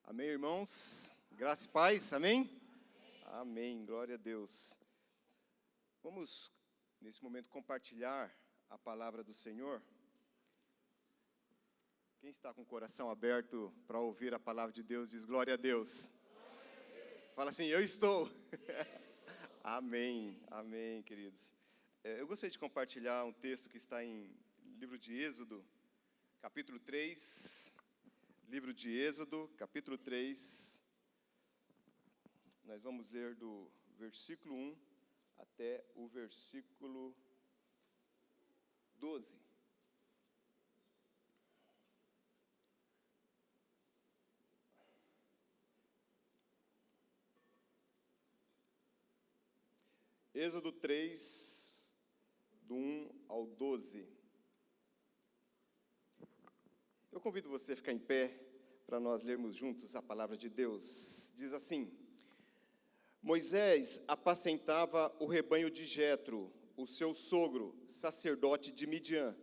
Amém, irmãos? Graça e paz, amém? Amém, glória a Deus. Vamos, nesse momento, compartilhar a palavra do Senhor. Quem está com o coração aberto para ouvir a palavra de Deus, diz glória a Deus. Fala assim, eu estou. Amém, amém, queridos. Eu gostaria de compartilhar um texto que está em livro de Êxodo, capítulo 3. Livro de Êxodo, capítulo 3, nós vamos ler do versículo 1 até o versículo 12. Êxodo 3, do 1 ao 12. Eu convido você a ficar em pé para nós lermos juntos a palavra de Deus. Diz assim: Moisés apacentava o rebanho de Jetro, o seu sogro, sacerdote de Midian.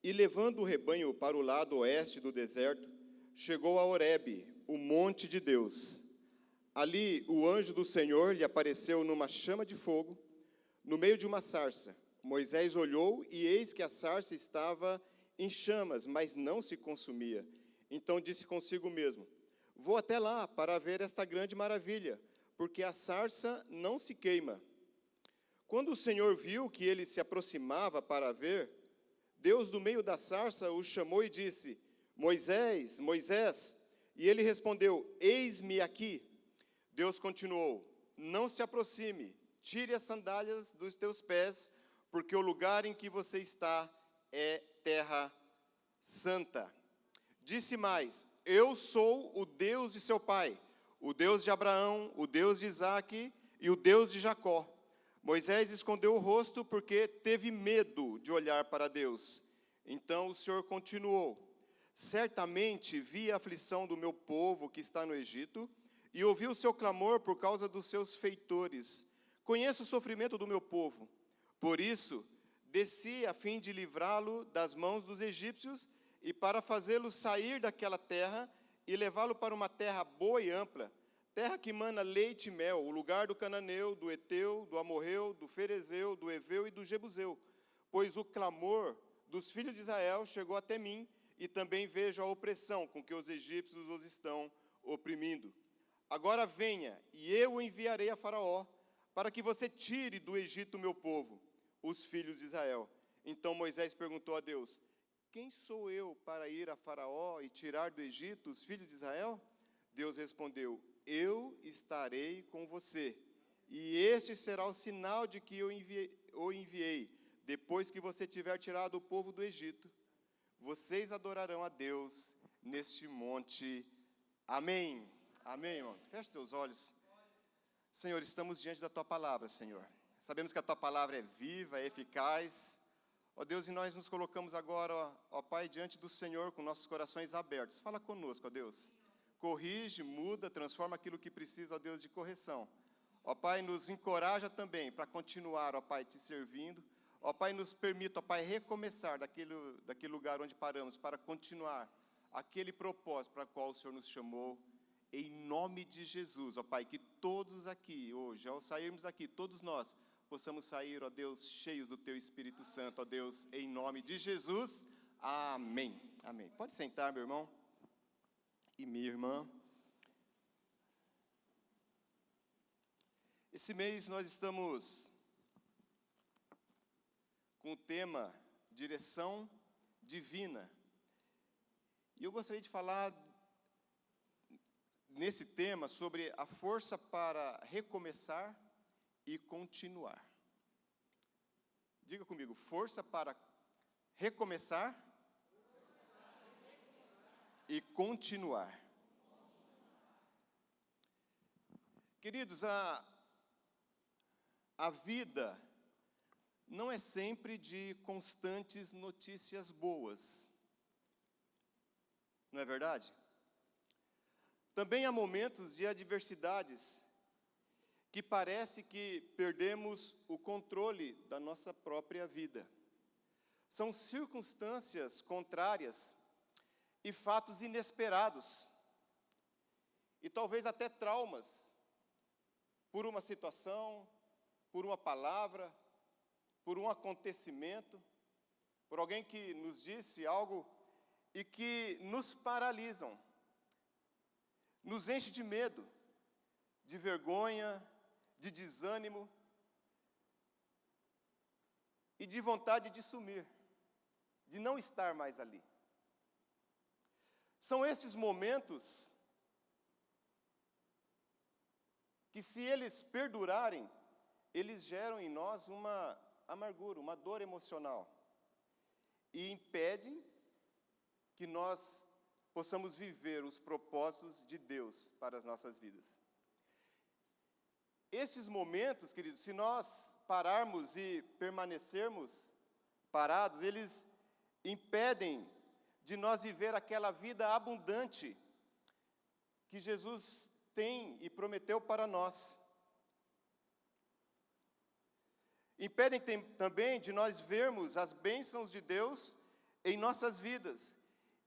E levando o rebanho para o lado oeste do deserto, chegou a Horebe, o monte de Deus. Ali o anjo do Senhor lhe apareceu numa chama de fogo, no meio de uma sarça. Moisés olhou e eis que a sarça estava em chamas, mas não se consumia. Então disse consigo mesmo: vou até lá para ver esta grande maravilha, porque a sarça não se queima. Quando o Senhor viu que ele se aproximava para ver, Deus do meio da sarça o chamou e disse: Moisés, Moisés. E ele respondeu: eis-me aqui. Deus continuou: não se aproxime, tire as sandálias dos teus pés, porque o lugar em que você está é terra santa. Disse mais: eu sou o Deus de seu pai, o Deus de Abraão, o Deus de Isaque e o Deus de Jacó. Moisés escondeu o rosto porque teve medo de olhar para Deus. Então o Senhor continuou: certamente vi a aflição do meu povo que está no Egito e ouvi o seu clamor por causa dos seus feitores. Conheço o sofrimento do meu povo. Por isso, desci a fim de livrá-lo das mãos dos egípcios e para fazê-lo sair daquela terra e levá-lo para uma terra boa e ampla, terra que mana leite e mel, o lugar do cananeu, do eteu, do amorreu, do ferezeu, do eveu e do jebuseu. Pois o clamor dos filhos de Israel chegou até mim e também vejo a opressão com que os egípcios os estão oprimindo. Agora venha e eu o enviarei a Faraó para que você tire do Egito o meu povo, os filhos de Israel. Então Moisés perguntou a Deus: quem sou eu para ir a Faraó e tirar do Egito os filhos de Israel? Deus respondeu: eu estarei com você, e este será o sinal de que eu o enviei. Depois que você tiver tirado o povo do Egito, vocês adorarão a Deus neste monte. Amém. Amém, irmão. Feche teus olhos. Senhor, estamos diante da Tua palavra, Senhor. Sabemos que a Tua palavra é viva, é eficaz. Ó Deus, e nós nos colocamos agora, ó Pai, diante do Senhor com nossos corações abertos. Fala conosco, ó Deus. Corrige, muda, transforma aquilo que precisa, ó Deus, de correção. Ó Pai, nos encoraja também para continuar, ó Pai, Te servindo. Ó Pai, nos permita, ó Pai, recomeçar daquele lugar onde paramos, para continuar aquele propósito para o qual o Senhor nos chamou. Em nome de Jesus, ó Pai, que todos aqui hoje, ao sairmos daqui, todos nós, possamos sair, ó Deus, cheios do Teu Espírito Santo, ó Deus, em nome de Jesus. Amém. Amém. Pode sentar, meu irmão e minha irmã. Esse mês nós estamos com o tema Direção Divina. E eu gostaria de falar nesse tema sobre a força para recomeçar e continuar. Diga comigo: força para recomeçar e continuar. Queridos, a vida não é sempre de constantes notícias boas. Não é verdade? Também há momentos de adversidades que parece que perdemos o controle da nossa própria vida. São circunstâncias contrárias e fatos inesperados e talvez até traumas, por uma situação, por uma palavra, por um acontecimento, por alguém que nos disse algo e que nos paralisam, nos enche de medo, de vergonha, de desânimo e de vontade de sumir, de não estar mais ali. São esses momentos que, se eles perdurarem, eles geram em nós uma amargura, uma dor emocional, e impedem que nós possamos viver os propósitos de Deus para as nossas vidas. Esses momentos, queridos, se nós pararmos e permanecermos parados, eles impedem de nós viver aquela vida abundante que Jesus tem e prometeu para nós. Impedem também de nós vermos as bênçãos de Deus em nossas vidas.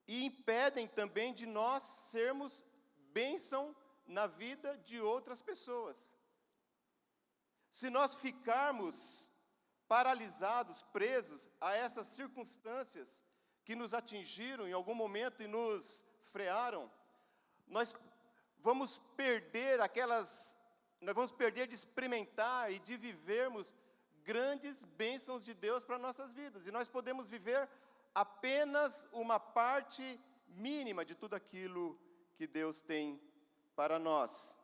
E impedem também de nós sermos bênção na vida de outras pessoas. Se nós ficarmos paralisados, presos a essas circunstâncias que nos atingiram em algum momento e nos frearam, nós vamos perder de experimentar e de vivermos grandes bênçãos de Deus para nossas vidas. E nós podemos viver apenas uma parte mínima de tudo aquilo que Deus tem para nós.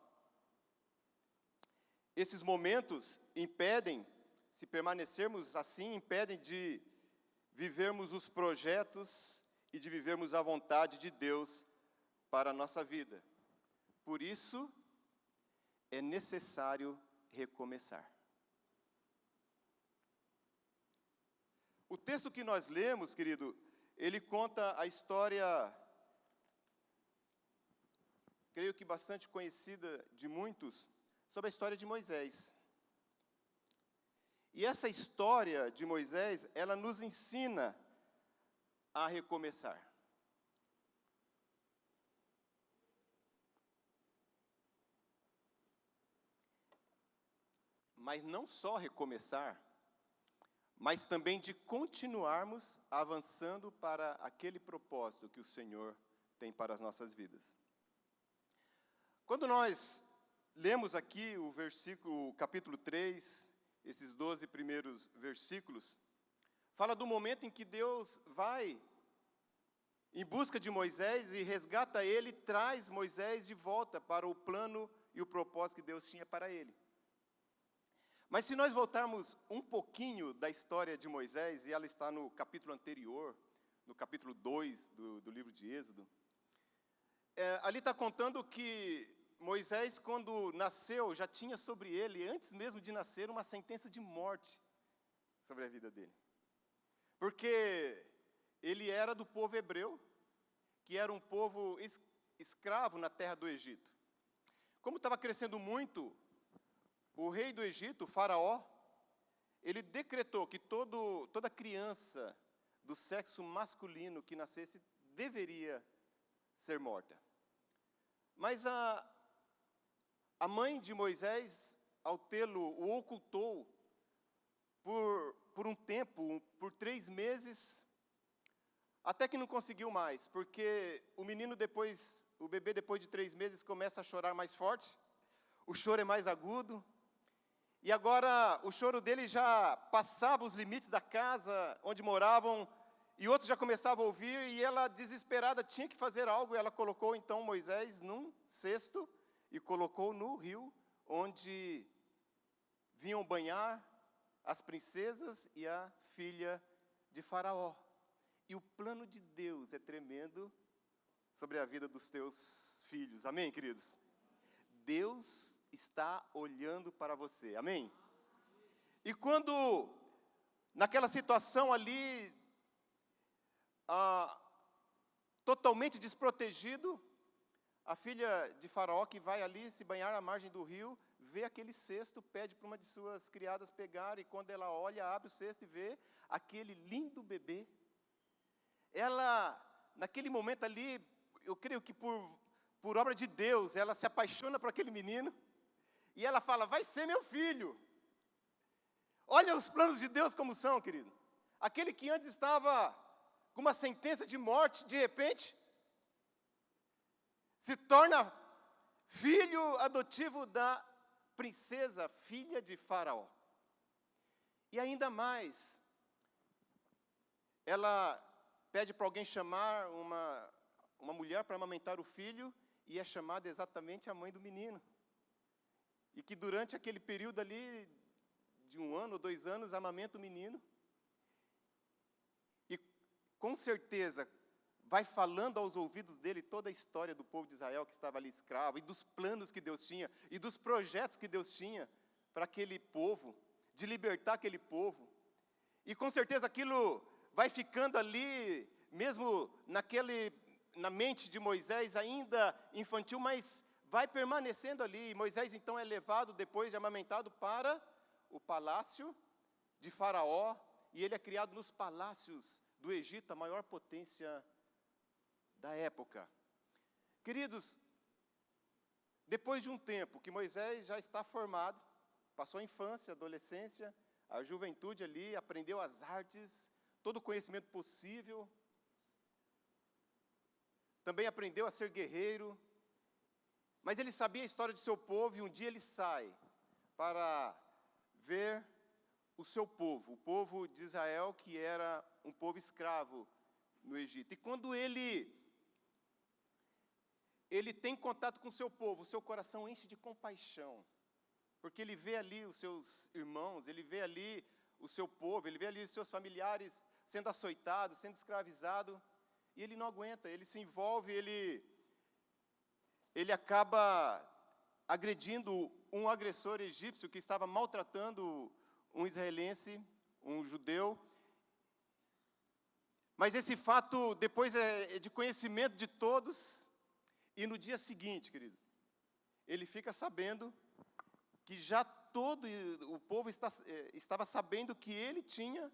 Esses momentos impedem, se permanecermos assim, impedem de vivermos os projetos e de vivermos a vontade de Deus para a nossa vida. Por isso, é necessário recomeçar. O texto que nós lemos, querido, ele conta a história, creio que bastante conhecida de muitos, sobre a história de Moisés. E essa história de Moisés, ela nos ensina a recomeçar. Mas não só recomeçar, mas também de continuarmos avançando para aquele propósito que o Senhor tem para as nossas vidas. Quando nós lemos aqui o capítulo 3, esses 12 primeiros versículos, fala do momento em que Deus vai em busca de Moisés e resgata ele, e traz Moisés de volta para o plano e o propósito que Deus tinha para ele. Mas se nós voltarmos um pouquinho da história de Moisés, e ela está no capítulo anterior, no capítulo 2 do livro de Êxodo, ali está contando que Moisés, quando nasceu, já tinha sobre ele, antes mesmo de nascer, uma sentença de morte sobre a vida dele. Porque ele era do povo hebreu, que era um povo escravo na terra do Egito. Como estava crescendo muito, o rei do Egito, o faraó, ele decretou que toda criança do sexo masculino que nascesse deveria ser morta. Mas a mãe de Moisés, ao tê-lo, o ocultou por um tempo, por 3 meses, até que não conseguiu mais, porque o bebê depois de 3 meses começa a chorar mais forte, o choro é mais agudo, e agora o choro dele já passava os limites da casa onde moravam, e outros já começavam a ouvir, e ela, desesperada, tinha que fazer algo. Ela colocou então Moisés num cesto e colocou no rio, onde vinham banhar as princesas e a filha de Faraó. E o plano de Deus é tremendo sobre a vida dos teus filhos. Amém, queridos? Deus está olhando para você. Amém? E quando, naquela situação ali, totalmente desprotegido, a filha de Faraó, que vai ali se banhar à margem do rio, vê aquele cesto, pede para uma de suas criadas pegar, e quando ela olha, abre o cesto e vê aquele lindo bebê. Ela, naquele momento ali, eu creio que por por obra de Deus, ela se apaixona por aquele menino, e ela fala, vai ser meu filho. Olha os planos de Deus como são, querido. Aquele que antes estava com uma sentença de morte, de repente, se torna filho adotivo da princesa, filha de Faraó. E ainda mais, ela pede para alguém chamar uma mulher para amamentar o filho, e é chamada exatamente a mãe do menino. E que durante aquele período ali, de 1 ano ou 2 anos, amamenta o menino. E com certeza vai falando aos ouvidos dele toda a história do povo de Israel que estava ali escravo, e dos planos que Deus tinha, e dos projetos que Deus tinha para aquele povo, de libertar aquele povo. E com certeza aquilo vai ficando ali, mesmo na mente de Moisés, ainda infantil, mas vai permanecendo ali. E Moisés então é levado, depois de amamentado, para o palácio de Faraó, e ele é criado nos palácios do Egito, a maior potência da época. Queridos, depois de um tempo que Moisés já está formado, passou a infância, a adolescência, a juventude ali, aprendeu as artes, todo o conhecimento possível, também aprendeu a ser guerreiro, mas ele sabia a história do seu povo, e um dia ele sai para ver o seu povo, o povo de Israel, que era um povo escravo no Egito. E quando ele tem contato com o seu povo, o seu coração enche de compaixão, porque ele vê ali os seus irmãos, ele vê ali o seu povo, ele vê ali os seus familiares sendo açoitados, sendo escravizados, e ele não aguenta, ele se envolve, ele acaba agredindo um agressor egípcio que estava maltratando um israelense, um judeu. Mas esse fato depois é de conhecimento de todos, e no dia seguinte, querido, ele fica sabendo que já todo o povo estava sabendo que ele tinha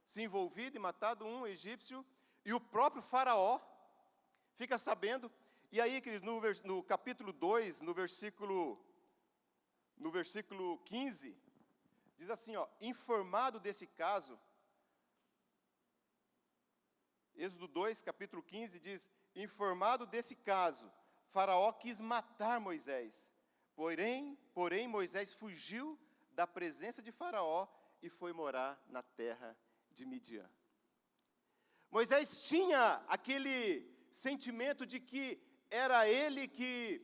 se envolvido e matado um egípcio, e o próprio Faraó fica sabendo. E aí, querido, no capítulo 2, no versículo 15, diz assim, ó, informado desse caso, Êxodo 2, capítulo 15, diz, informado desse caso, Faraó quis matar Moisés, porém Moisés fugiu da presença de Faraó e foi morar na terra de Midian. Moisés tinha aquele sentimento de que era ele que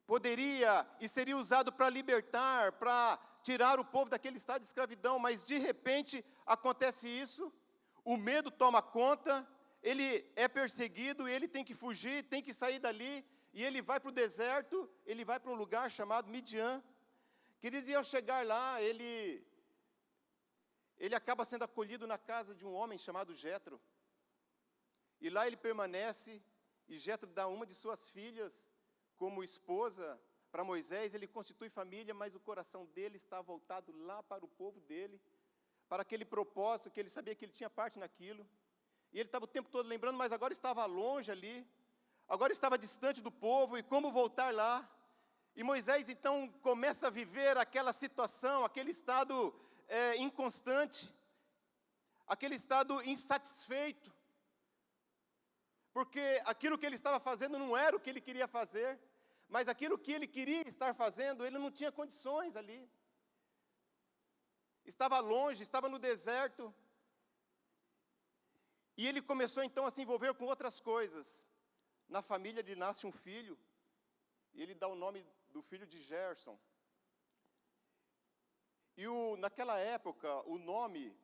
poderia e seria usado para libertar, para tirar o povo daquele estado de escravidão, mas de repente acontece isso, o medo toma conta, ele é perseguido, ele tem que fugir, tem que sair dali, e ele vai para o deserto, ele vai para um lugar chamado Midian. Queridos, e ao chegar lá, ele acaba sendo acolhido na casa de um homem chamado Jetro, e lá ele permanece, e Jetro dá uma de suas filhas como esposa para Moisés. Ele constitui família, mas o coração dele está voltado lá para o povo dele, para aquele propósito que ele sabia que ele tinha parte naquilo. E ele estava o tempo todo lembrando, mas agora estava longe ali, agora estava distante do povo, e como voltar lá? E Moisés então começa a viver aquela situação, aquele estado inconstante, aquele estado insatisfeito, porque aquilo que ele estava fazendo não era o que ele queria fazer, mas aquilo que ele queria estar fazendo, ele não tinha condições ali. Estava longe, estava no deserto, e ele começou então a se envolver com outras coisas. Na família lhe nasce um filho, e ele dá o nome do filho de Gerson. E naquela época, o nome,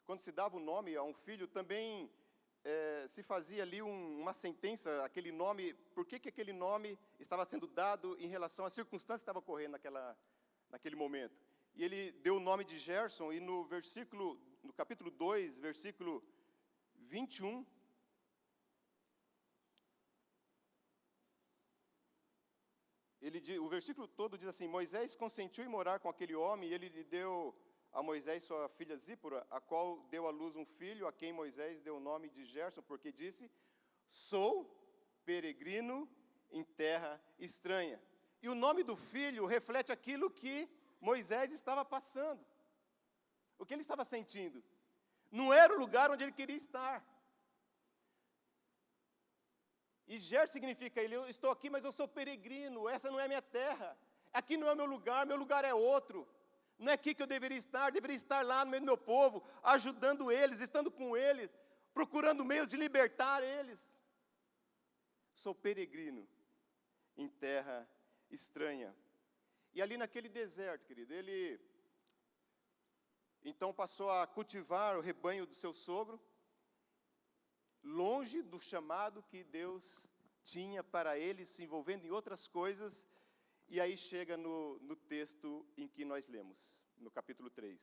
quando se dava o nome a um filho, também se fazia ali uma sentença, aquele nome, por que aquele nome estava sendo dado em relação à circunstância que estava ocorrendo naquele momento. E ele deu o nome de Gerson, e no capítulo 2, versículo 21, o versículo todo diz assim, Moisés consentiu em morar com aquele homem, e ele lhe deu a Moisés sua filha Zípora, a qual deu à luz um filho, a quem Moisés deu o nome de Gerson, porque disse, sou peregrino em terra estranha. E o nome do filho reflete aquilo que Moisés estava passando, o que ele estava sentindo. Não era o lugar onde ele queria estar. E Ger significa ele, eu estou aqui, mas eu sou peregrino, essa não é a minha terra. Aqui não é meu lugar é outro. Não é aqui que eu deveria estar lá no meio do meu povo, ajudando eles, estando com eles, procurando meios de libertar eles. Sou peregrino em terra estranha. E ali naquele deserto, querido, ele então passou a cultivar o rebanho do seu sogro, longe do chamado que Deus tinha para ele, se envolvendo em outras coisas. E aí chega no texto em que nós lemos, no capítulo 3.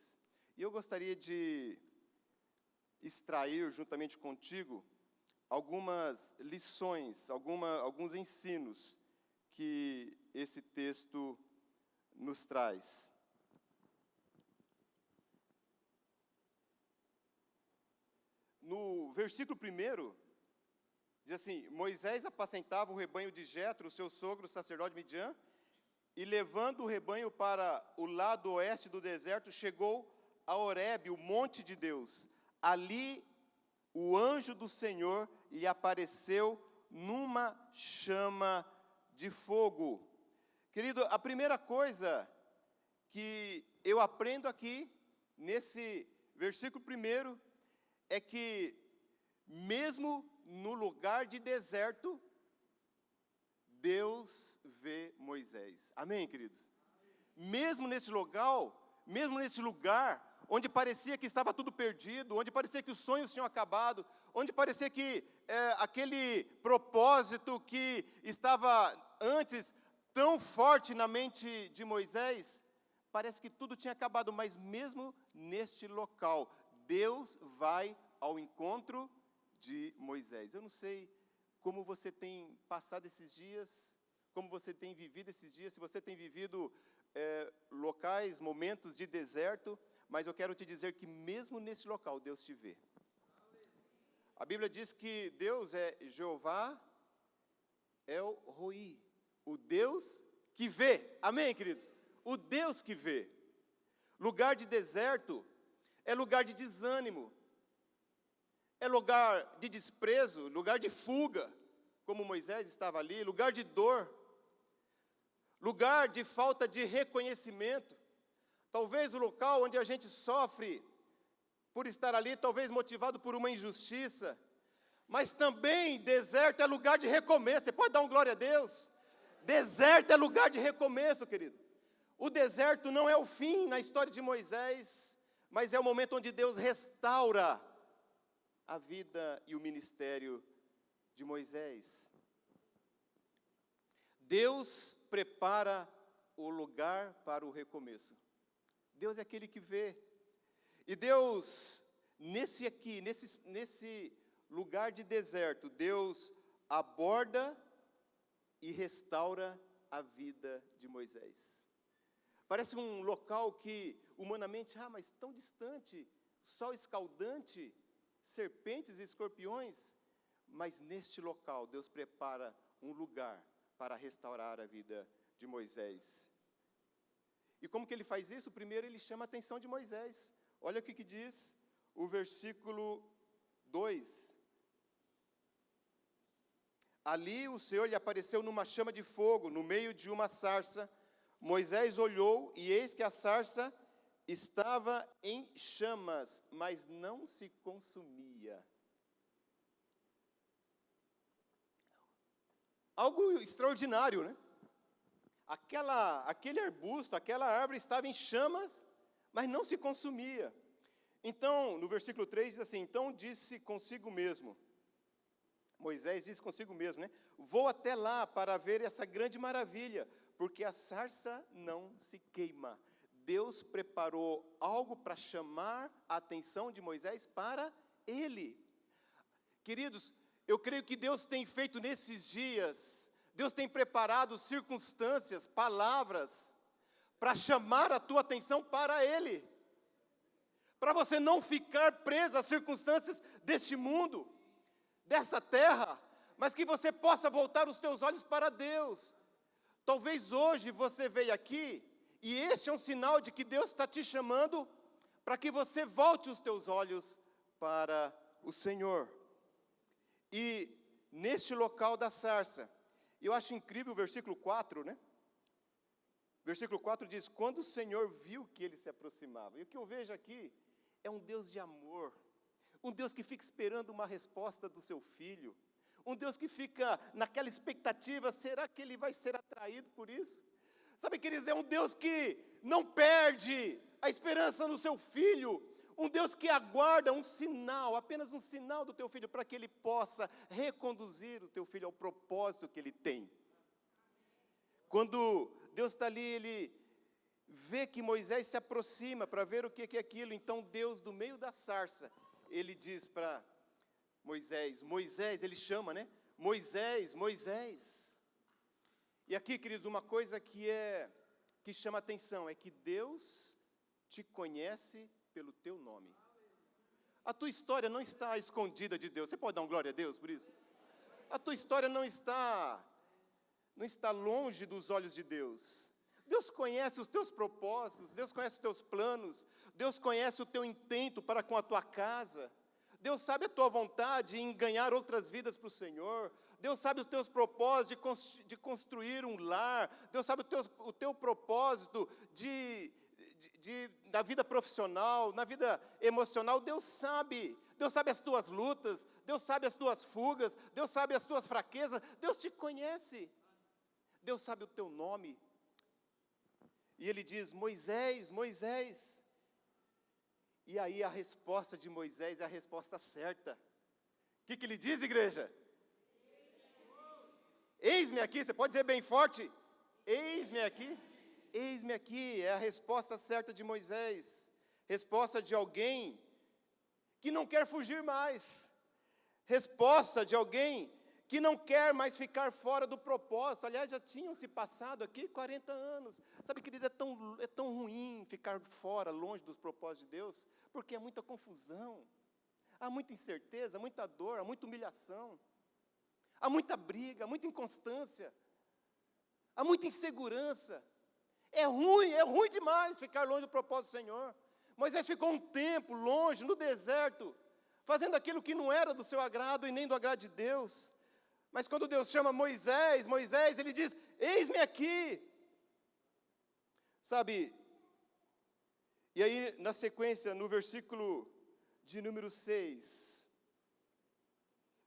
E eu gostaria de extrair, juntamente contigo, algumas lições, alguns ensinos que esse texto nos traz. No versículo 1, diz assim: Moisés apacentava o rebanho de Jetro, seu sogro, sacerdote de Midian, e levando o rebanho para o lado oeste do deserto, chegou a Horebe, o monte de Deus. Ali o anjo do Senhor lhe apareceu numa chama de fogo. Querido, a primeira coisa que eu aprendo aqui, nesse versículo 1, é que mesmo no lugar de deserto, Deus vê Moisés. Amém, queridos? Mesmo nesse lugar onde parecia que estava tudo perdido, onde parecia que os sonhos tinham acabado, onde parecia que aquele propósito que estava antes tão forte na mente de Moisés, parece que tudo tinha acabado, mas mesmo neste local, Deus vai ao encontro de Moisés. Eu não sei como você tem passado esses dias, como você tem vivido esses dias, se você tem vivido locais, momentos de deserto, mas eu quero te dizer que mesmo nesse local, Deus te vê. A Bíblia diz que Deus é Jeová El Roi, o Deus que vê. Amém, queridos? O Deus que vê. Lugar de deserto é lugar de desânimo, é lugar de desprezo, lugar de fuga, como Moisés estava ali, lugar de dor, lugar de falta de reconhecimento. Talvez o local onde a gente sofre por estar ali, talvez motivado por uma injustiça, mas também deserto é lugar de recomeço. Você pode dar um glória a Deus? Deserto é lugar de recomeço, querido. O deserto não é o fim na história de Moisés, mas é o momento onde Deus restaura a vida e o ministério de Moisés. Deus prepara o lugar para o recomeço. Deus é aquele que vê. E Deus, nesse lugar de deserto, Deus aborda e restaura a vida de Moisés. Parece um local que, humanamente, mas tão distante, sol escaldante, serpentes e escorpiões, mas neste local Deus prepara um lugar para restaurar a vida de Moisés. E como que ele faz isso? Primeiro ele chama a atenção de Moisés. Olha o que diz o versículo 2. Ali o Senhor lhe apareceu numa chama de fogo, no meio de uma sarça. Moisés olhou e eis que a sarça estava em chamas, mas não se consumia. Algo extraordinário, né? Aquele arbusto, aquela árvore estava em chamas, mas não se consumia. Então, no versículo 3 diz assim: então disse consigo mesmo, Moisés disse consigo mesmo, né? Vou até lá para ver essa grande maravilha, porque a sarça não se queima. Deus preparou algo para chamar a atenção de Moisés para ele. Queridos, eu creio que Deus tem feito nesses dias, Deus tem preparado circunstâncias, palavras, para chamar a tua atenção para Ele. Para você não ficar preso às circunstâncias deste mundo, dessa terra, mas que você possa voltar os teus olhos para Deus. Talvez hoje você veio aqui, e este é um sinal de que Deus está te chamando, para que você volte os teus olhos para o Senhor. E neste local da sarça, eu acho incrível o versículo 4, né? Versículo 4 diz, quando o Senhor viu que ele se aproximava. E o que eu vejo aqui é um Deus de amor, um Deus que fica esperando uma resposta do seu filho, um Deus que fica naquela expectativa, será que ele vai ser atraído por isso? Sabe, queridos, é um Deus que não perde a esperança no seu filho, um Deus que aguarda um sinal, apenas um sinal do teu filho, para que ele possa reconduzir o teu filho ao propósito que ele tem. Quando Deus está ali, ele vê que Moisés se aproxima para ver o que é aquilo, então Deus, do meio da sarça, ele diz para Moisés, ele chama, né? Moisés, Moisés. E aqui, queridos, uma coisa que chama atenção, é que Deus te conhece pelo teu nome. A tua história não está escondida de Deus. Você pode dar uma glória a Deus por isso? A tua história não está longe dos olhos de Deus. Deus conhece os teus propósitos, Deus conhece os teus planos, Deus conhece o teu intento para com a tua casa, Deus sabe a tua vontade em ganhar outras vidas para o Senhor, Deus sabe os teus propósitos de construir um lar, Deus sabe o teu propósito da vida profissional, na vida emocional, Deus sabe as tuas lutas, Deus sabe as tuas fugas, Deus sabe as tuas fraquezas, Deus te conhece, Deus sabe o teu nome. E ele diz, Moisés, Moisés. E aí a resposta de Moisés é a resposta certa. O que ele diz, igreja? Eis-me aqui, você pode dizer bem forte? Eis-me aqui. Eis-me aqui, é a resposta certa de Moisés. Resposta de alguém que não quer fugir mais. Resposta de alguém que não quer mais ficar fora do propósito. Aliás, já tinham se passado aqui 40 anos. Sabe, querido, é tão ruim ficar fora, longe dos propósitos de Deus, porque há muita confusão, há muita incerteza, muita dor, há muita humilhação, há muita briga, há muita inconstância, há muita insegurança. É ruim demais ficar longe do propósito do Senhor. Moisés ficou um tempo longe, no deserto, fazendo aquilo que não era do seu agrado e nem do agrado de Deus. Mas quando Deus chama Moisés, Moisés, ele diz, eis-me aqui. Sabe, e aí na sequência, no versículo de número 6,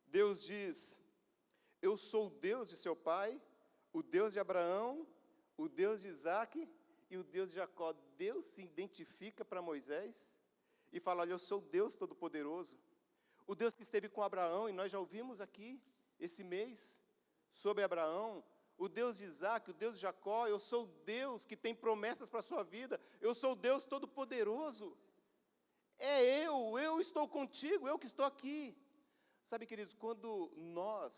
Deus diz, eu sou o Deus de seu pai, o Deus de Abraão, o Deus de Isaque e o Deus de Jacó. Deus se identifica para Moisés e fala, olha, eu sou o Deus Todo-Poderoso, o Deus que esteve com Abraão, e nós já ouvimos aqui, esse mês, sobre Abraão, o Deus de Isaque, o Deus de Jacó, eu sou o Deus que tem promessas para a sua vida, eu sou o Deus Todo-Poderoso, eu estou contigo, eu que estou aqui. Sabe, queridos, quando nós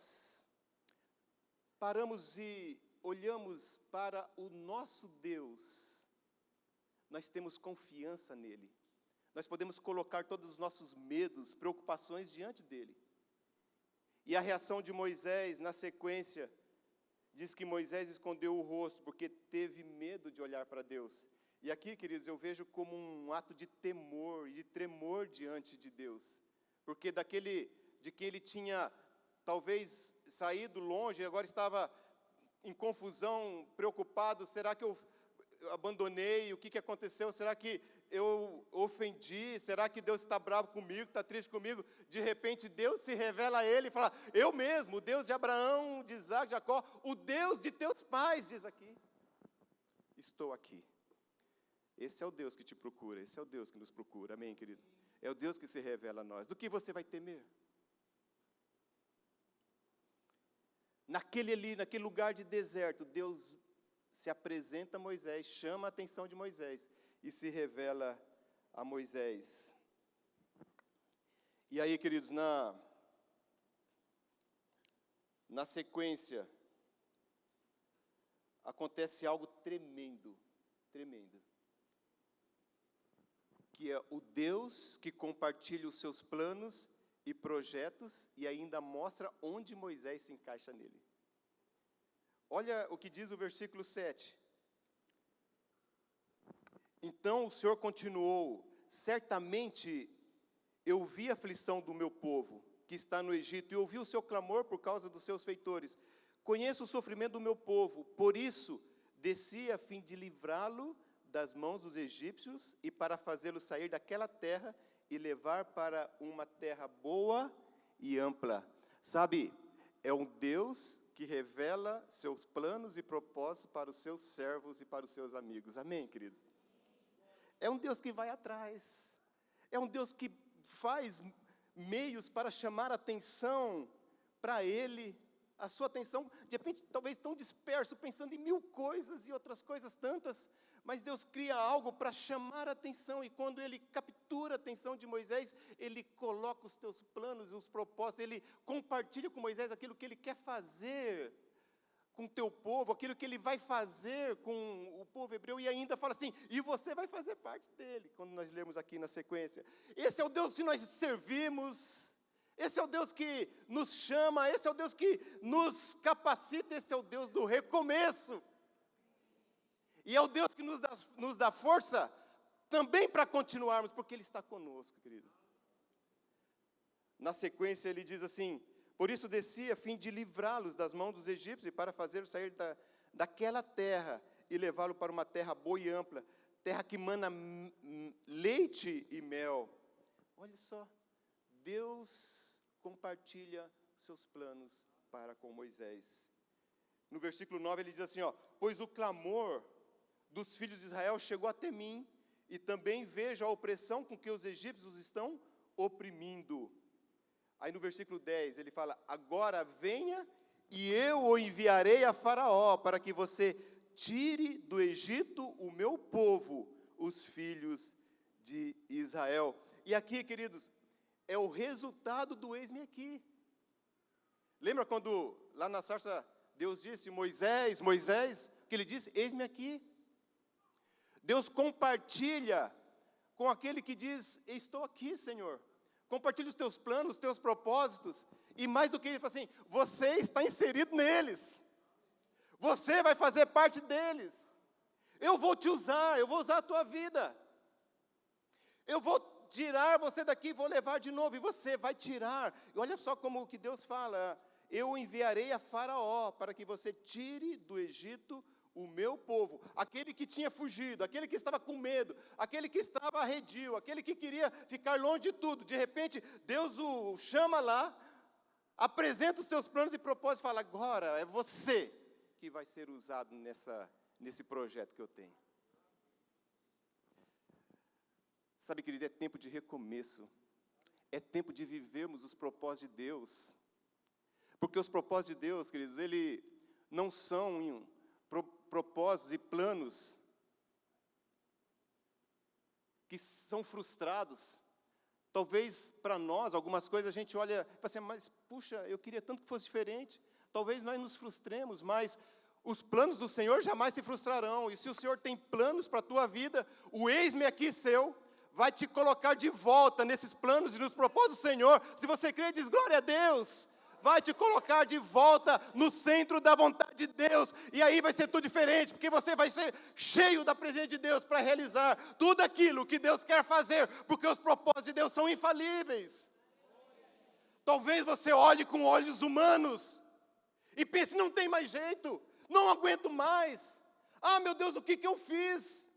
paramos e olhamos para o nosso Deus, nós temos confiança nele, nós podemos colocar todos os nossos medos, preocupações diante dele. E a reação de Moisés, na sequência, diz que Moisés escondeu o rosto, porque teve medo de olhar para Deus. E aqui, queridos, eu vejo como um ato de temor e de tremor diante de Deus. Porque de que ele tinha, talvez, saído longe, e agora estava em confusão, preocupado, será que eu abandonei, o que aconteceu, será que eu ofendi, será que Deus está bravo comigo, está triste comigo? De repente Deus se revela a ele e fala, eu mesmo, o Deus de Abraão, de Isaque, de Jacó, o Deus de teus pais, diz aqui, estou aqui. Esse é o Deus que te procura, esse é o Deus que nos procura, amém, querido? É o Deus que se revela a nós. Do que você vai temer? Naquele lugar de deserto, Deus se apresenta a Moisés, chama a atenção de Moisés e se revela a Moisés. E aí, queridos, na sequência, acontece algo tremendo, que é o Deus que compartilha os seus planos e projetos, e ainda mostra onde Moisés se encaixa nele. Olha o que diz o versículo 7. Então o Senhor continuou: certamente eu vi a aflição do meu povo, que está no Egito, e ouvi o seu clamor por causa dos seus feitores. Conheço o sofrimento do meu povo, por isso desci a fim de livrá-lo das mãos dos egípcios e para fazê-lo sair daquela terra e levar para uma terra boa e ampla. Sabe, é um Deus que revela seus planos e propósitos para os seus servos e para os seus amigos. Amém, queridos? É um Deus que vai atrás. É um Deus que faz meios para chamar a atenção para Ele, a sua atenção, de repente, talvez tão disperso, pensando em mil coisas e outras coisas tantas, mas Deus cria algo para chamar a atenção, e quando Ele captura a atenção de Moisés, Ele coloca os teus planos e os propósitos, Ele compartilha com Moisés aquilo que Ele quer fazer com o teu povo, aquilo que Ele vai fazer com o povo hebreu, e ainda fala assim, e você vai fazer parte dele, quando nós lemos aqui na sequência. Esse é o Deus que nós servimos, esse é o Deus que nos chama, esse é o Deus que nos capacita, esse é o Deus do recomeço. E é o Deus que nos dá força também para continuarmos, porque Ele está conosco, querido. Na sequência ele diz assim: por isso desci a fim de livrá-los das mãos dos egípcios e para fazê-los sair daquela terra e levá-lo para uma terra boa e ampla, terra que mana leite e mel. Olha só, Deus compartilha seus planos para com Moisés. No versículo 9 ele diz assim, pois o clamor dos filhos de Israel chegou até mim, e também vejo a opressão com que os egípcios os estão oprimindo. Aí no versículo 10 ele fala, agora venha e eu o enviarei a Faraó, para que você tire do Egito o meu povo, os filhos de Israel. E aqui, queridos, é o resultado do eis-me aqui. Lembra quando lá na sarça Deus disse, Moisés, Moisés, que ele disse, eis-me aqui. Deus compartilha com aquele que diz, estou aqui, Senhor. Compartilha os teus planos, os teus propósitos, e mais do que isso, assim, você está inserido neles. Você vai fazer parte deles. Eu vou te usar, eu vou usar a tua vida. Eu vou tirar você daqui, vou levar de novo, e você vai tirar. E olha só como o que Deus fala, eu enviarei a Faraó, para que você tire do Egito o meu povo, aquele que tinha fugido, aquele que estava com medo, aquele que estava arredio, aquele que queria ficar longe de tudo, de repente, Deus o chama lá, apresenta os teus planos e propósitos, e fala, agora é você que vai ser usado nesse projeto que eu tenho. Sabe, querido, é tempo de recomeço, é tempo de vivermos os propósitos de Deus, porque os propósitos de Deus, queridos, ele não são propósitos e planos que são frustrados. Talvez para nós, algumas coisas a gente olha e fala assim, mas puxa, eu queria tanto que fosse diferente. Talvez nós nos frustremos, mas os planos do Senhor jamais se frustrarão. E se o Senhor tem planos para a tua vida, o eis-me aqui seu vai te colocar de volta nesses planos e nos propósitos do Senhor. Se você crê, diz glória a Deus. Vai te colocar de volta no centro da vontade de Deus, e aí vai ser tudo diferente, porque você vai ser cheio da presença de Deus para realizar tudo aquilo que Deus quer fazer, porque os propósitos de Deus são infalíveis. Talvez você olhe com olhos humanos, e pense, não tem mais jeito, não aguento mais, meu Deus, o que eu fiz?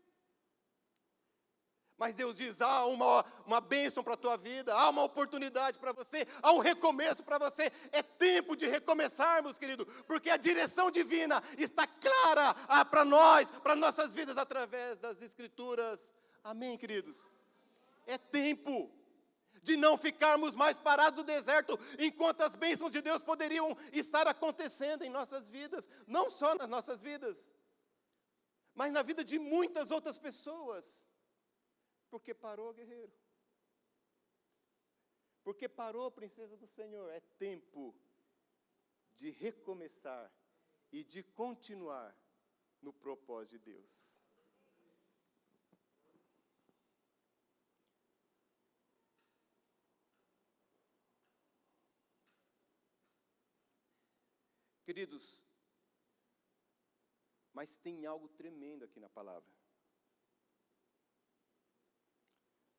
Mas Deus diz, há uma bênção para a tua vida, há uma oportunidade para você, há um recomeço para você. É tempo de recomeçarmos, querido, porque a direção divina está clara para nós, para nossas vidas, através das Escrituras. Amém, queridos? É tempo de não ficarmos mais parados no deserto, enquanto as bênçãos de Deus poderiam estar acontecendo em nossas vidas, não só nas nossas vidas, mas na vida de muitas outras pessoas. Porque parou, guerreiro? Porque parou, princesa do Senhor? É tempo de recomeçar e de continuar no propósito de Deus. Queridos, mas tem algo tremendo aqui na palavra.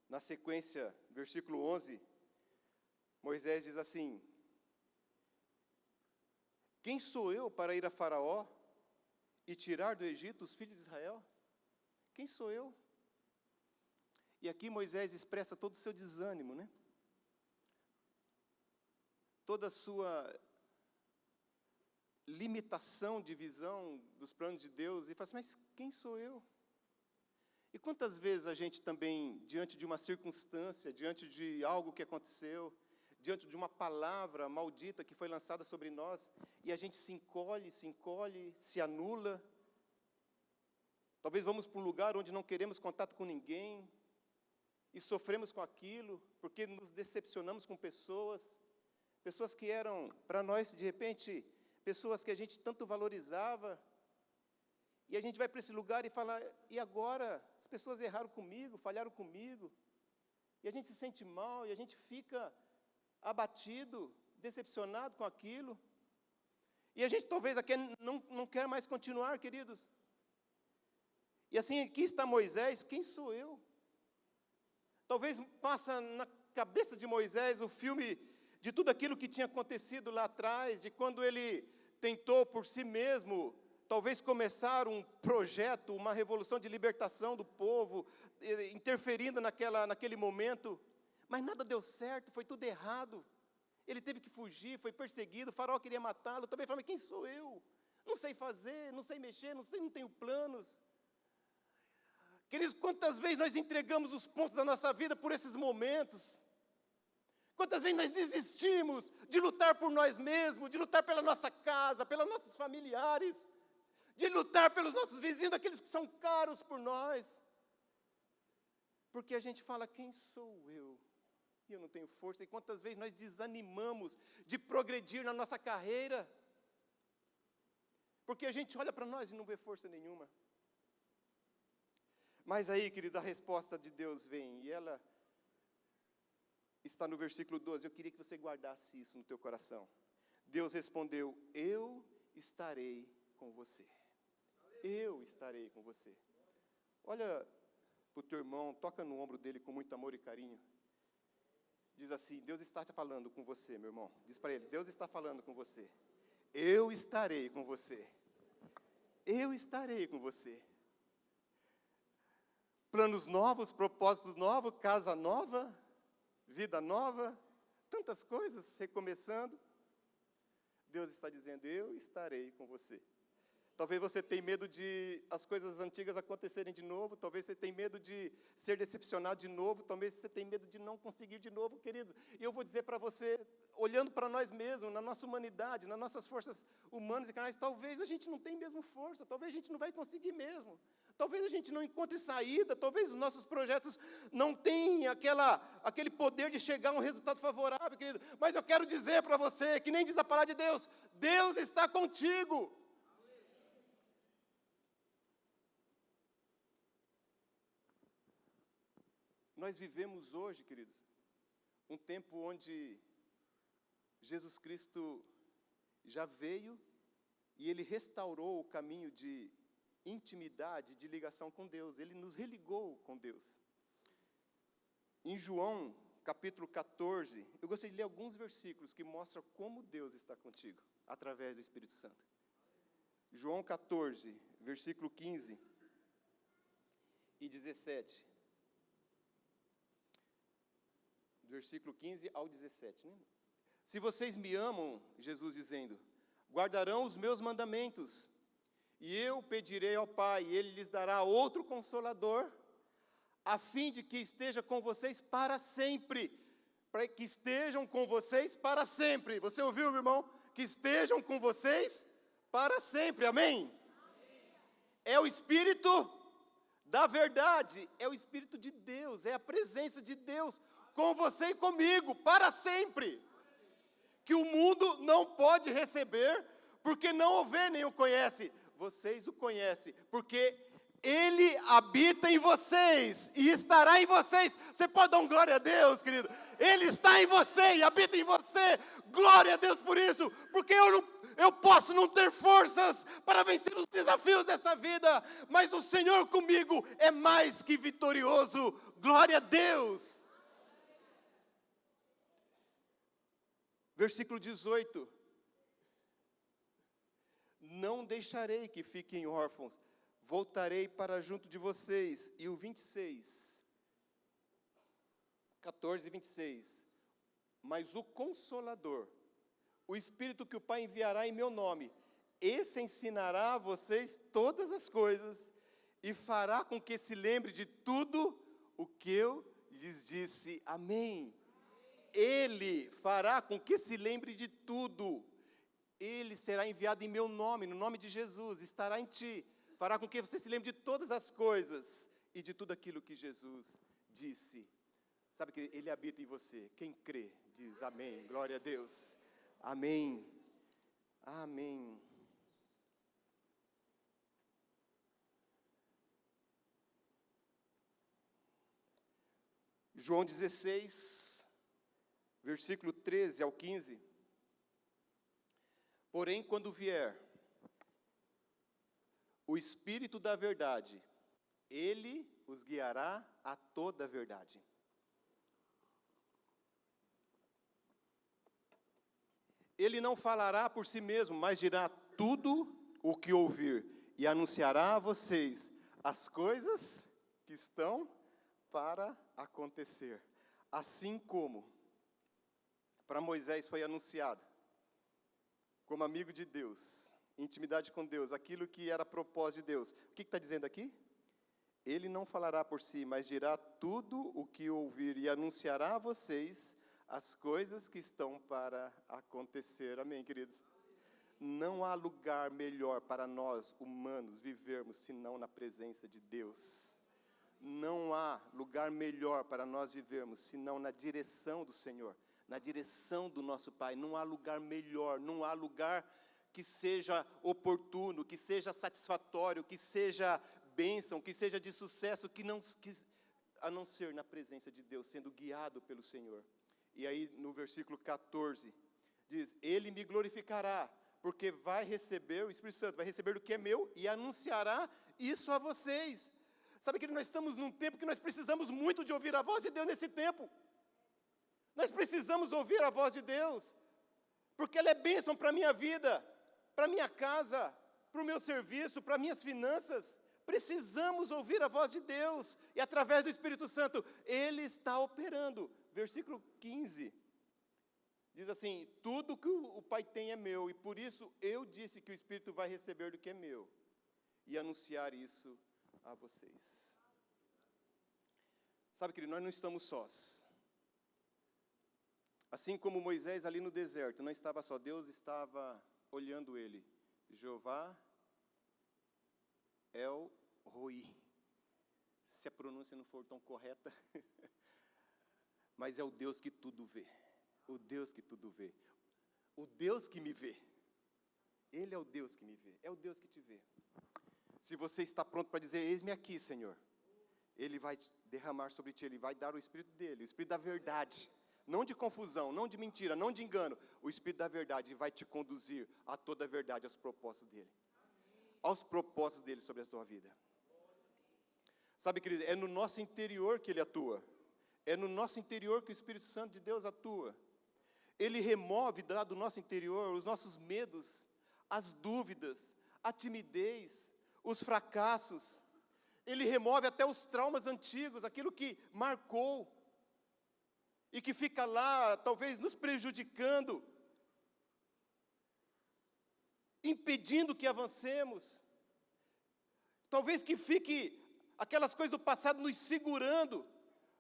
Na sequência, versículo 11, Moisés diz assim: quem sou eu para ir a Faraó e tirar do Egito os filhos de Israel? Quem sou eu? E aqui Moisés expressa todo o seu desânimo, né? Toda a sua limitação de visão dos planos de Deus, e fala assim, mas quem sou eu? E quantas vezes a gente também, diante de uma circunstância, diante de algo que aconteceu, diante de uma palavra maldita que foi lançada sobre nós, e a gente se encolhe, se anula. Talvez vamos para um lugar onde não queremos contato com ninguém, e sofremos com aquilo, porque nos decepcionamos com pessoas que eram, para nós, de repente, pessoas que a gente tanto valorizava, e a gente vai para esse lugar e fala, e agora? As pessoas erraram comigo, falharam comigo, e a gente se sente mal, e a gente fica abatido, decepcionado com aquilo, e a gente talvez aqui não quer mais continuar, queridos. E assim, aqui está Moisés, quem sou eu? Talvez passa na cabeça de Moisés o filme de tudo aquilo que tinha acontecido lá atrás, de quando ele tentou por si mesmo, talvez começar um projeto, uma revolução de libertação do povo, interferindo naquele momento, mas nada deu certo, foi tudo errado. Ele teve que fugir, foi perseguido, o faraó queria matá-lo, também falou, mas quem sou eu? Não sei fazer, não sei mexer, não tenho planos. Queridos, quantas vezes nós entregamos os pontos da nossa vida por esses momentos? Quantas vezes nós desistimos de lutar por nós mesmos, de lutar pela nossa casa, pelos nossos familiares, de lutar pelos nossos vizinhos, aqueles que são caros por nós? Porque a gente fala, quem sou eu? E eu não tenho força. E quantas vezes nós desanimamos de progredir na nossa carreira? Porque a gente olha para nós e não vê força nenhuma. Mas aí, querido, a resposta de Deus vem, e ela está no versículo 12, eu queria que você guardasse isso no teu coração. Deus respondeu, eu estarei com você. Eu estarei com você. Olha para o teu irmão, toca no ombro dele com muito amor e carinho. Diz assim, Deus está falando com você, meu irmão. Diz para ele, Deus está falando com você. Eu estarei com você. Eu estarei com você. Planos novos, propósitos novos, casa nova, vida nova, tantas coisas recomeçando. Deus está dizendo, eu estarei com você. Talvez você tenha medo de as coisas antigas acontecerem de novo, talvez você tenha medo de ser decepcionado de novo, talvez você tenha medo de não conseguir de novo, querido. E eu vou dizer para você, olhando para nós mesmos, na nossa humanidade, nas nossas forças humanas e carnais, talvez a gente não tenha mesmo força, talvez a gente não vai conseguir mesmo. Talvez a gente não encontre saída, talvez os nossos projetos não tenham aquele poder de chegar a um resultado favorável, querido. Mas eu quero dizer para você, que nem diz a palavra de Deus, Deus está contigo. Nós vivemos hoje, queridos, um tempo onde Jesus Cristo já veio e Ele restaurou o caminho de intimidade, de ligação com Deus. Ele nos religou com Deus. Em João, capítulo 14, eu gostaria de ler alguns versículos que mostram como Deus está contigo, através do Espírito Santo. João 14, versículo 15 e 17. Versículo 15 ao 17, né? Se vocês me amam, Jesus dizendo, guardarão os meus mandamentos, e eu pedirei ao Pai, e Ele lhes dará outro Consolador, a fim de que esteja com vocês para sempre, para que estejam com vocês para sempre. Você ouviu, meu irmão? Que estejam com vocês para sempre, amém? É o Espírito da verdade, é o Espírito de Deus, é a presença de Deus, com você e comigo, para sempre, que o mundo não pode receber, porque não o vê nem o conhece. Vocês o conhecem, porque Ele habita em vocês, e estará em vocês. Você pode dar um glória a Deus, querido? Ele está em você, e habita em você, você. Glória a Deus por isso, porque eu posso não ter forças para vencer os desafios dessa vida, mas o Senhor comigo é mais que vitorioso. Glória a Deus. Versículo 18. Não deixarei que fiquem órfãos, voltarei para junto de vocês. E o 26, 14 e 26. Mas o Consolador, o Espírito que o Pai enviará em meu nome, esse ensinará a vocês todas as coisas e fará com que se lembre de tudo o que eu lhes disse. Amém. Ele fará com que se lembre de tudo. Ele será enviado em meu nome, no nome de Jesus, estará em ti. Fará com que você se lembre de todas as coisas e de tudo aquilo que Jesus disse. Sabe que Ele habita em você. Quem crê, diz amém. Glória a Deus. Amém. Amém. João 16, versículo 13 ao 15. Porém, quando vier o Espírito da verdade, Ele os guiará a toda a verdade. Ele não falará por si mesmo, mas dirá tudo o que ouvir e anunciará a vocês as coisas que estão para acontecer. Assim como para Moisés foi anunciado, como amigo de Deus, intimidade com Deus, aquilo que era propósito de Deus. O que está dizendo aqui? Ele não falará por si, mas dirá tudo o que ouvir e anunciará a vocês as coisas que estão para acontecer. Amém, queridos? Não há lugar melhor para nós, humanos, vivermos, senão na presença de Deus. Não há lugar melhor para nós vivermos, senão na direção do Senhor, na direção do nosso Pai. Não há lugar melhor, não há lugar que seja oportuno, que seja satisfatório, que seja bênção, que seja de sucesso, a não ser na presença de Deus, sendo guiado pelo Senhor. E aí no versículo 14, diz, Ele me glorificará, porque vai receber, o Espírito Santo vai receber do que é meu e anunciará isso a vocês. Sabe que nós estamos num tempo que nós precisamos muito de ouvir a voz de Deus nesse tempo. Nós precisamos ouvir a voz de Deus, porque ela é bênção para a minha vida, para a minha casa, para o meu serviço, para minhas finanças. Precisamos ouvir a voz de Deus, e através do Espírito Santo, Ele está operando. Versículo 15, diz assim, tudo que o Pai tem é meu, e por isso eu disse que o Espírito vai receber do que é meu, e anunciar isso a vocês. Sabe, querido, nós não estamos sós. Assim como Moisés ali no deserto, não estava só, Deus estava olhando ele. Jeová El Roi. Se a pronúncia não for tão correta, mas é o Deus que tudo vê. O Deus que tudo vê. O Deus que me vê. Ele é o Deus que me vê. É o Deus que te vê. Se você está pronto para dizer, eis-me aqui, Senhor, Ele vai derramar sobre ti, Ele vai dar o Espírito dEle, o Espírito da verdade. Não de confusão, não de mentira, não de engano. O Espírito da verdade vai te conduzir a toda a verdade, aos propósitos dEle. Aos propósitos dEle sobre a sua vida. Sabe, querido, é no nosso interior que Ele atua. É no nosso interior que o Espírito Santo de Deus atua. Ele remove do nosso interior os nossos medos, as dúvidas, a timidez, os fracassos. Ele remove até os traumas antigos, aquilo que marcou e que fica lá, talvez nos prejudicando, impedindo que avancemos. Talvez que fique aquelas coisas do passado nos segurando,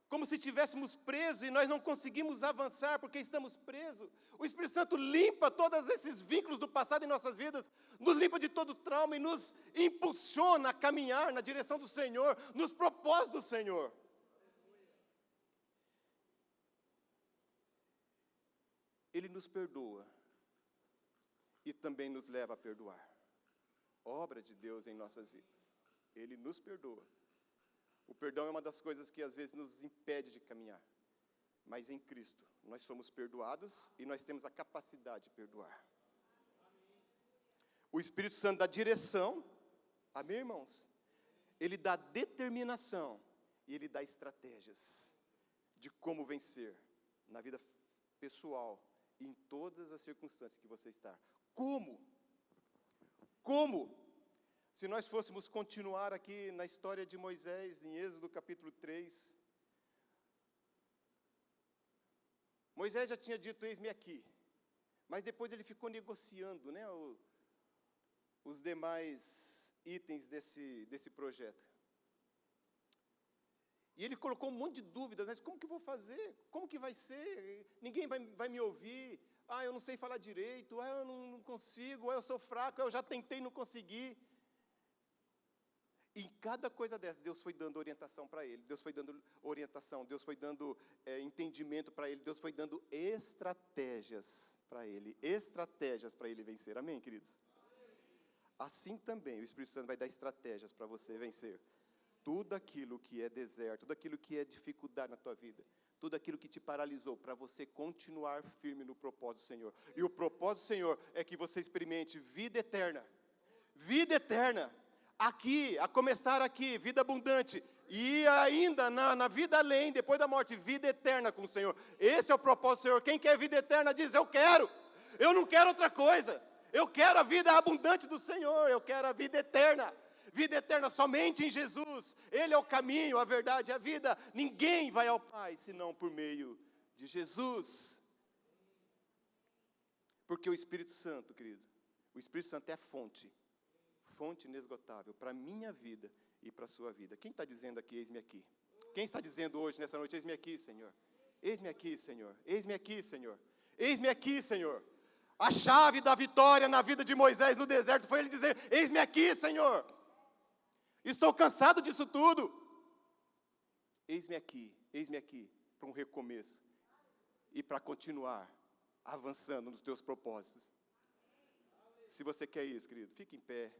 como se estivéssemos presos e nós não conseguimos avançar porque estamos presos. O Espírito Santo limpa todos esses vínculos do passado em nossas vidas, nos limpa de todo trauma e nos impulsiona a caminhar na direção do Senhor, nos propósitos do Senhor. Ele nos perdoa e também nos leva a perdoar. Obra de Deus em nossas vidas. Ele nos perdoa. O perdão é uma das coisas que às vezes nos impede de caminhar. Mas em Cristo, nós somos perdoados e nós temos a capacidade de perdoar. O Espírito Santo dá direção, amém, irmãos? Ele dá determinação e ele dá estratégias de como vencer na vida pessoal e em todas as circunstâncias que você está. Como? Se nós fôssemos continuar aqui na história de Moisés, em Êxodo capítulo 3, Moisés já tinha dito, eis-me aqui, mas depois ele ficou negociando, né, os demais itens desse projeto. E ele colocou um monte de dúvidas, mas como que eu vou fazer? Como que vai ser? Ninguém vai me ouvir. Eu não sei falar direito. Eu não consigo. Eu sou fraco. Eu já tentei e não consegui. E em cada coisa dessa, Deus foi dando orientação para ele. Deus foi dando orientação. Deus foi dando entendimento para ele. Deus foi dando estratégias para ele. Estratégias para ele vencer. Amém, queridos? Assim também o Espírito Santo vai dar estratégias para você vencer tudo aquilo que é deserto, tudo aquilo que é dificuldade na tua vida, tudo aquilo que te paralisou, para você continuar firme no propósito do Senhor. E o propósito do Senhor é que você experimente vida eterna, aqui, a começar aqui, vida abundante, e ainda na vida além, depois da morte, vida eterna com o Senhor. Esse é o propósito do Senhor. Quem quer vida eterna diz, eu quero, eu não quero outra coisa, eu quero a vida abundante do Senhor, eu quero a vida eterna. Vida eterna somente em Jesus. Ele é o caminho, a verdade e a vida. Ninguém vai ao Pai senão por meio de Jesus. Porque o Espírito Santo, querido, o Espírito Santo é a fonte inesgotável para a minha vida e para a sua vida. Quem está dizendo aqui, eis-me aqui? Quem está dizendo hoje, nessa noite, eis-me aqui, Senhor? Eis-me aqui, Senhor. Eis-me aqui, Senhor. Eis-me aqui, Senhor. A chave da vitória na vida de Moisés no deserto foi ele dizer, eis-me aqui, Senhor. Estou cansado disso tudo. Eis-me aqui para um recomeço e para continuar avançando nos teus propósitos. Se você quer isso, querido, fique em pé.